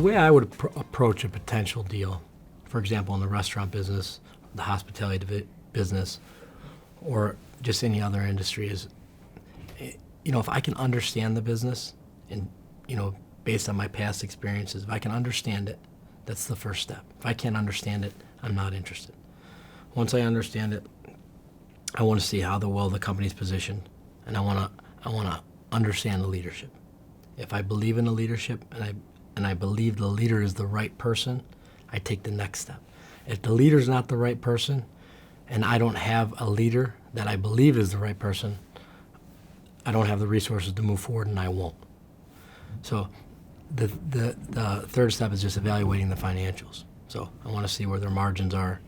way I would approach a potential deal, for example, in the restaurant business, the hospitality business, or just any other industry is, if I can understand the business and, based on my past experiences, if I can understand it, that's the first step. If I can't understand it, I'm not interested. Once I understand it, I want to see how well the company's positioned, and I want to understand the leadership. If I believe in the leadership and I believe the leader is the right person, I take the next step. If the leader's not the right person, and I don't have a leader that I believe is the right person, I don't have the resources to move forward, and I won't. So the third step is just evaluating the financials. So I want to see where their margins are,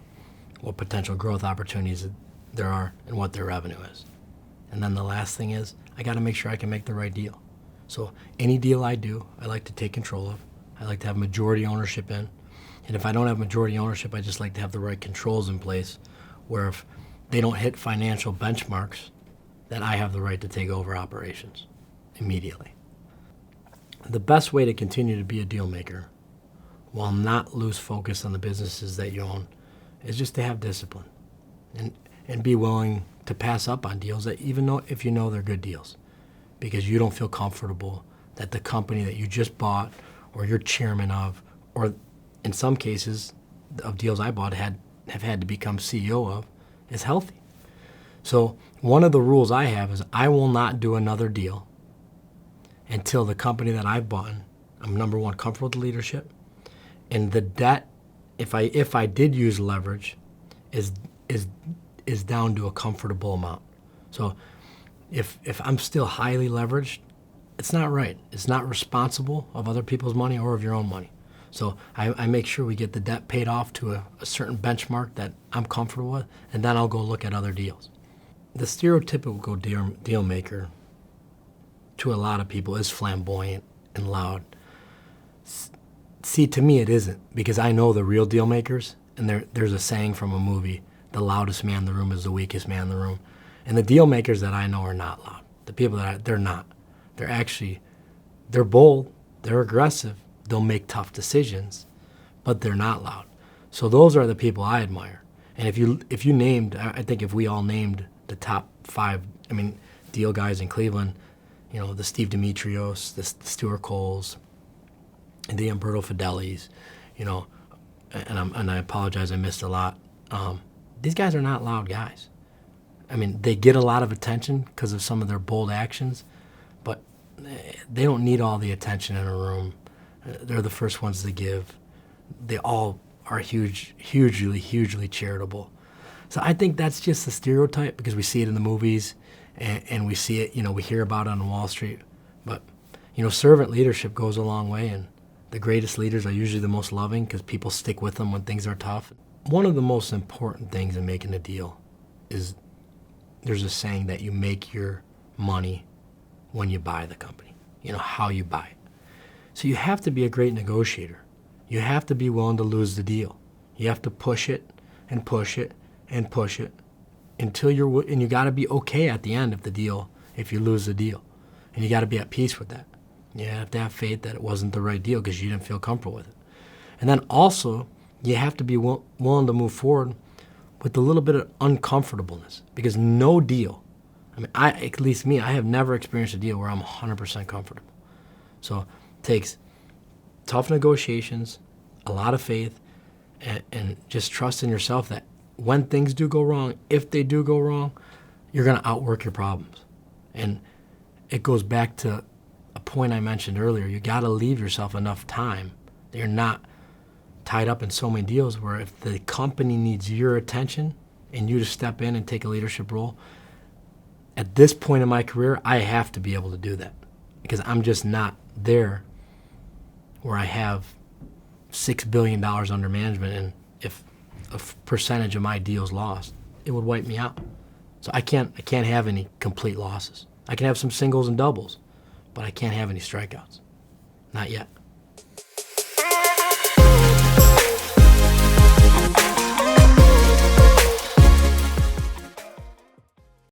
what potential growth opportunities there are, and what their revenue is. And then the last thing is, I got to make sure I can make the right deal. So any deal I do, I like to take control of. I like to have majority ownership in. And if I don't have majority ownership, I just like to have the right controls in place where if they don't hit financial benchmarks, then I have the right to take over operations immediately. The best way to continue to be a deal maker while not lose focus on the businesses that you own is just to have discipline and be willing to pass up on deals that even though if you know they're good deals, because you don't feel comfortable that the company that you just bought or you're chairman of, or in some cases of deals I bought have had to become CEO of, is healthy. So one of the rules I have is I will not do another deal until the company that I've bought, I'm number one, comfortable with the leadership, and the debt, if I did use leverage, is down to a comfortable amount. So if I'm still highly leveraged, it's not right. It's not responsible of other people's money or of your own money. So I make sure we get the debt paid off to a certain benchmark that I'm comfortable with, and then I'll go look at other deals. The stereotypical deal maker, to a lot of people, is flamboyant and loud. See, to me it isn't, because I know the real deal makers, and there's a saying from a movie, the loudest man in the room is the weakest man in the room. And the deal makers that I know are not loud. The people they're not. They're bold, they're aggressive, they'll make tough decisions, but they're not loud. So those are the people I admire. And if you named, I think if we all named the top 5, deal guys in Cleveland, the Steve Demetrios, the Stuart Coles, the Umberto Fidelis, and I apologize, I missed a lot. These guys are not loud guys. They get a lot of attention because of some of their bold actions, but they don't need all the attention in a room. They're the first ones to give. They all are hugely charitable. So I think that's just a stereotype because we see it in the movies and we see it, we hear about it on Wall Street. But, servant leadership goes a long way, and the greatest leaders are usually the most loving because people stick with them when things are tough. One of the most important things in making a deal is there's a saying that you make your money when you buy the company, how you buy it. So you have to be a great negotiator. You have to be willing to lose the deal. You have to push it and push it and push it until and you got to be okay at the end of the deal if you lose the deal. And you got to be at peace with that. You have to have faith that it wasn't the right deal because you didn't feel comfortable with it. And then also, you have to be willing to move forward with a little bit of uncomfortableness, because no deal, at least me, I have never experienced a deal where I'm 100% comfortable. So it takes tough negotiations, a lot of faith, and just trust in yourself that when things do go wrong, if they do go wrong, you're going to outwork your problems. And it goes back to a point I mentioned earlier. You got to leave yourself enough time that you're not tied up in so many deals where if the company needs your attention and you to step in and take a leadership role, at this point in my career, I have to be able to do that because I'm just not there where I have $6 billion under management, and if a percentage of my deals lost, it would wipe me out. So I can't have any complete losses. I can have some singles and doubles, but I can't have any strikeouts. Not yet.